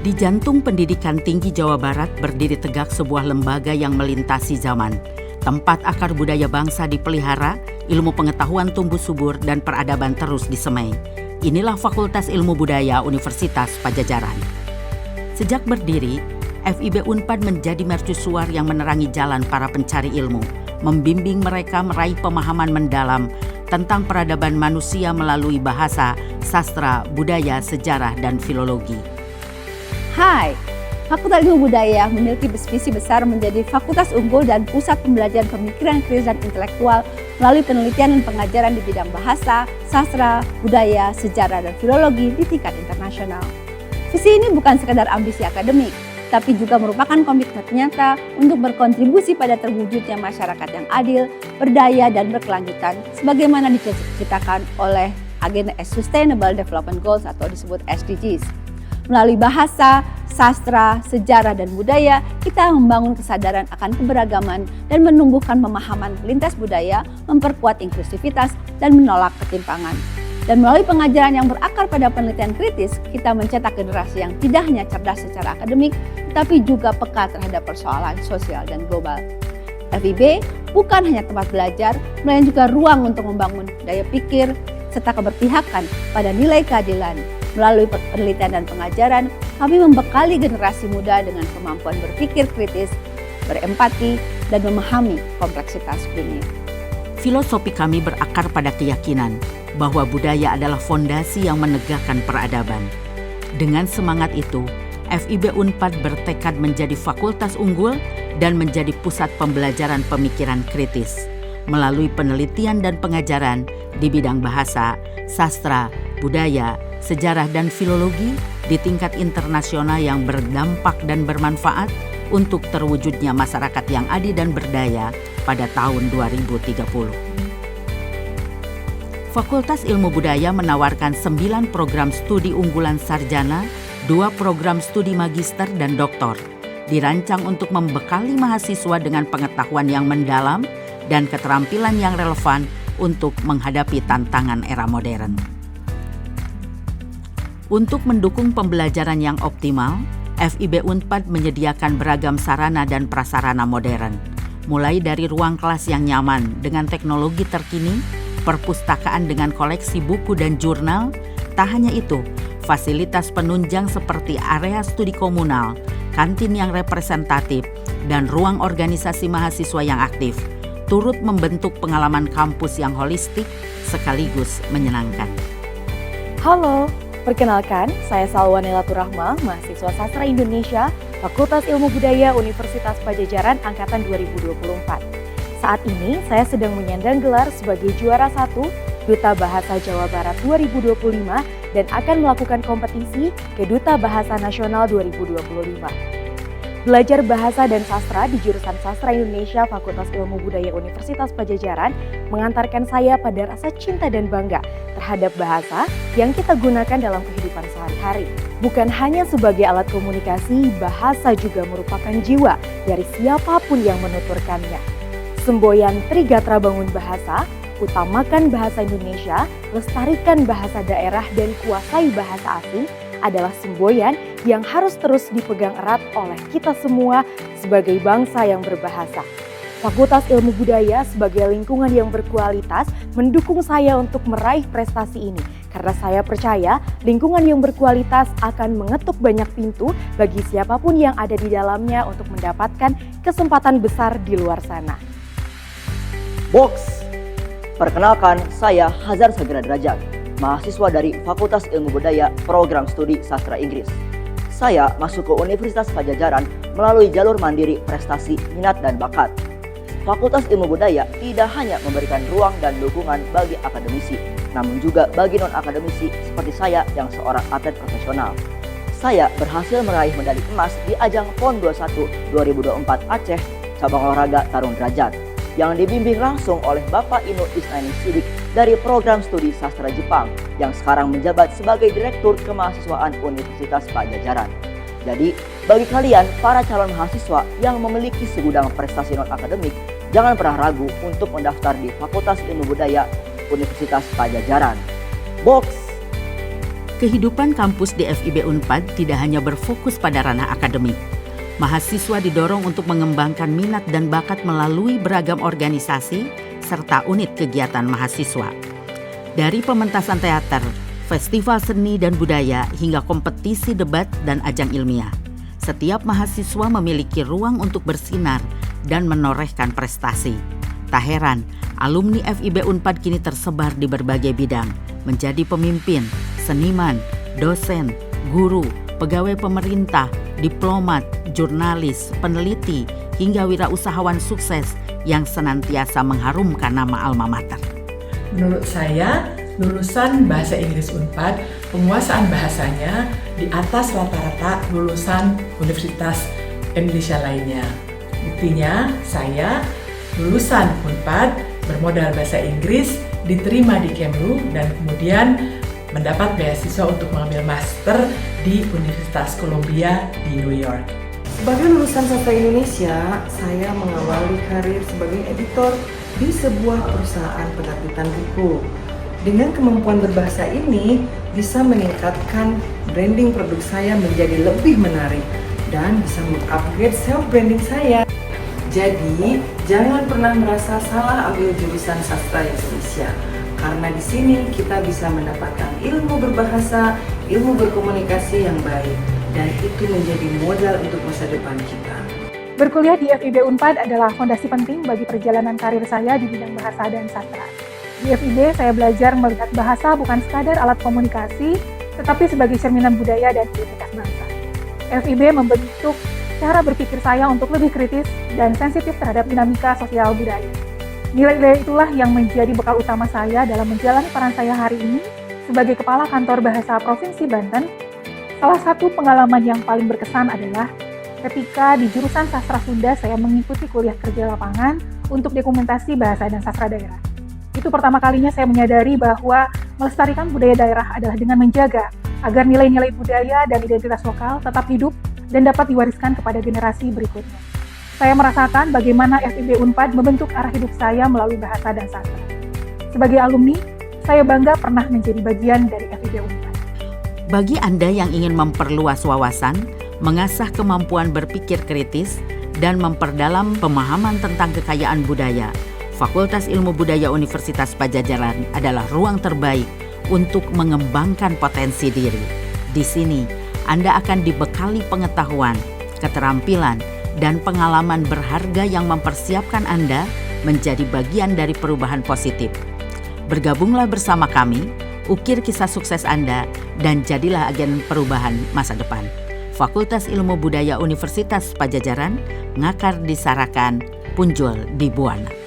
Di jantung pendidikan tinggi Jawa Barat berdiri tegak sebuah lembaga yang melintasi zaman. Tempat akar budaya bangsa dipelihara, ilmu pengetahuan tumbuh subur dan peradaban terus disemai. Inilah Fakultas Ilmu Budaya Universitas Padjadjaran. Sejak berdiri, FIB Unpad menjadi mercusuar yang menerangi jalan para pencari ilmu, membimbing mereka meraih pemahaman mendalam tentang peradaban manusia melalui bahasa, sastra, budaya, sejarah, dan filologi. Hai, Fakultas Ilmu Budaya memiliki visi besar menjadi fakultas unggul dan pusat pembelajaran pemikiran kritis dan intelektual melalui penelitian dan pengajaran di bidang bahasa, sastra, budaya, sejarah, dan filologi di tingkat internasional. Visi ini bukan sekadar ambisi akademik, tapi juga merupakan komitmen nyata untuk berkontribusi pada terwujudnya masyarakat yang adil, berdaya, dan berkelanjutan sebagaimana diciptakan oleh Agenda Sustainable Development Goals atau disebut SDGs. Melalui bahasa, sastra, sejarah, dan budaya, kita membangun kesadaran akan keberagaman dan menumbuhkan pemahaman lintas budaya, memperkuat inklusivitas, dan menolak ketimpangan. Dan melalui pengajaran yang berakar pada penelitian kritis, kita mencetak generasi yang tidak hanya cerdas secara akademik, tetapi juga peka terhadap persoalan sosial dan global. FIB bukan hanya tempat belajar, melainkan juga ruang untuk membangun daya pikir, serta keberpihakan pada nilai keadilan. Melalui penelitian dan pengajaran, kami membekali generasi muda dengan kemampuan berpikir kritis, berempati, dan memahami kompleksitas dunia. Filosofi kami berakar pada keyakinan bahwa budaya adalah fondasi yang menegakkan peradaban. Dengan semangat itu, FIB Unpad bertekad menjadi fakultas unggul dan menjadi pusat pembelajaran pemikiran kritis melalui penelitian dan pengajaran di bidang bahasa, sastra, budaya, sejarah, dan filologi di tingkat internasional yang berdampak dan bermanfaat untuk terwujudnya masyarakat yang adil dan berdaya pada tahun 2030. Fakultas Ilmu Budaya menawarkan 9 program studi unggulan sarjana, 2 program studi magister dan doktor, dirancang untuk membekali mahasiswa dengan pengetahuan yang mendalam dan keterampilan yang relevan untuk menghadapi tantangan era modern. Untuk mendukung pembelajaran yang optimal, FIB Unpad menyediakan beragam sarana dan prasarana modern, mulai dari ruang kelas yang nyaman dengan teknologi terkini, perpustakaan dengan koleksi buku dan jurnal. Tak hanya itu, fasilitas penunjang seperti area studi komunal, kantin yang representatif, dan ruang organisasi mahasiswa yang aktif turut membentuk pengalaman kampus yang holistik sekaligus menyenangkan. Halo, perkenalkan saya Salwa Nelatur Rahma, mahasiswa Sastra Indonesia, Fakultas Ilmu Budaya Universitas Padjadjaran Angkatan 2024. Saat ini saya sedang menyandang gelar sebagai juara 1 Duta Bahasa Jawa Barat 2025 dan akan melakukan kompetisi ke Duta Bahasa Nasional 2025. Belajar bahasa dan sastra di jurusan Sastra Indonesia Fakultas Ilmu Budaya Universitas Padjadjaran mengantarkan saya pada rasa cinta dan bangga terhadap bahasa yang kita gunakan dalam kehidupan sehari-hari. Bukan hanya sebagai alat komunikasi, bahasa juga merupakan jiwa dari siapapun yang menuturkannya. Semboyan Trigatra Bangun Bahasa, utamakan bahasa Indonesia, lestarikan bahasa daerah dan kuasai bahasa asing adalah semboyan yang harus terus dipegang erat oleh kita semua sebagai bangsa yang berbahasa. Fakultas Ilmu Budaya sebagai lingkungan yang berkualitas mendukung saya untuk meraih prestasi ini. Karena saya percaya lingkungan yang berkualitas akan mengetuk banyak pintu bagi siapapun yang ada di dalamnya untuk mendapatkan kesempatan besar di luar sana. Box! Perkenalkan, saya Hazar Sagera Derajat, mahasiswa dari Fakultas Ilmu Budaya Program Studi Sastra Inggris. Saya masuk ke Universitas Padjadjaran melalui jalur mandiri prestasi, minat, dan bakat. Fakultas Ilmu Budaya tidak hanya memberikan ruang dan dukungan bagi akademisi, namun juga bagi non-akademisi seperti saya yang seorang atlet profesional. Saya berhasil meraih medali emas di ajang PON 21 2024 Aceh, cabang olahraga tarung derajat, yang dibimbing langsung oleh Bapak Inu Isnaini Sidik dari program studi sastra Jepang yang sekarang menjabat sebagai Direktur Kemahasiswaan Universitas Padjadjaran. Jadi, bagi kalian para calon mahasiswa yang memiliki segudang prestasi non-akademik, jangan pernah ragu untuk mendaftar di Fakultas Ilmu Budaya Universitas Padjadjaran. Box! Kehidupan kampus di FIB Unpad tidak hanya berfokus pada ranah akademik. Mahasiswa didorong untuk mengembangkan minat dan bakat melalui beragam organisasi serta unit kegiatan mahasiswa. Dari pementasan teater, festival seni dan budaya, hingga kompetisi debat dan ajang ilmiah, setiap mahasiswa memiliki ruang untuk bersinar dan menorehkan prestasi. Tak heran, alumni FIB Unpad kini tersebar di berbagai bidang, menjadi pemimpin, seniman, dosen, guru, pegawai pemerintah, diplomat, jurnalis, peneliti, hingga wirausahawan sukses yang senantiasa mengharumkan nama alma mater. Menurut saya, lulusan Bahasa Inggris Unpad, penguasaan bahasanya di atas rata-rata lulusan Universitas Indonesia lainnya. Buktinya, saya lulusan Unpad bermodal bahasa Inggris, diterima di Kemlu, dan kemudian mendapat beasiswa untuk mengambil master di Universitas Columbia di New York. Sebagai lulusan sastra Indonesia, saya mengawali karir sebagai editor di sebuah perusahaan penerbitan buku. Dengan kemampuan berbahasa ini, bisa meningkatkan branding produk saya menjadi lebih menarik dan bisa mengupgrade self-branding saya. Jadi, jangan pernah merasa salah ambil jurusan sastra Indonesia. Karena di sini kita bisa mendapatkan ilmu berbahasa, ilmu berkomunikasi yang baik, dan itu menjadi modal untuk masa depan kita. Berkuliah di FIB Unpad adalah fondasi penting bagi perjalanan karir saya di bidang bahasa dan sastra. Di FIB, saya belajar melihat bahasa bukan sekadar alat komunikasi, tetapi sebagai cerminan budaya dan identitas bangsa. FIB membentuk cara berpikir saya untuk lebih kritis dan sensitif terhadap dinamika sosial budaya. Nilai-nilai itulah yang menjadi bekal utama saya dalam menjalani peran saya hari ini sebagai Kepala Kantor Bahasa Provinsi Banten. Salah satu pengalaman yang paling berkesan adalah ketika di jurusan Sastra Sunda saya mengikuti kuliah kerja lapangan untuk dokumentasi bahasa dan sastra daerah. Itu pertama kalinya saya menyadari bahwa melestarikan budaya daerah adalah dengan menjaga agar nilai-nilai budaya dan identitas lokal tetap hidup dan dapat diwariskan kepada generasi berikutnya. Saya merasakan bagaimana FIB Unpad membentuk arah hidup saya melalui bahasa dan sastra. Sebagai alumni, saya bangga pernah menjadi bagian dari FIB Unpad. Bagi Anda yang ingin memperluas wawasan, mengasah kemampuan berpikir kritis, dan memperdalam pemahaman tentang kekayaan budaya, Fakultas Ilmu Budaya Universitas Padjadjaran adalah ruang terbaik untuk mengembangkan potensi diri. Di sini, Anda akan dibekali pengetahuan, keterampilan, dan pengalaman berharga yang mempersiapkan Anda menjadi bagian dari perubahan positif. Bergabunglah bersama kami, ukir kisah sukses Anda, dan jadilah agen perubahan masa depan. Fakultas Ilmu Budaya Universitas Padjadjaran, ngakar di Sarakan, punjul di Buana.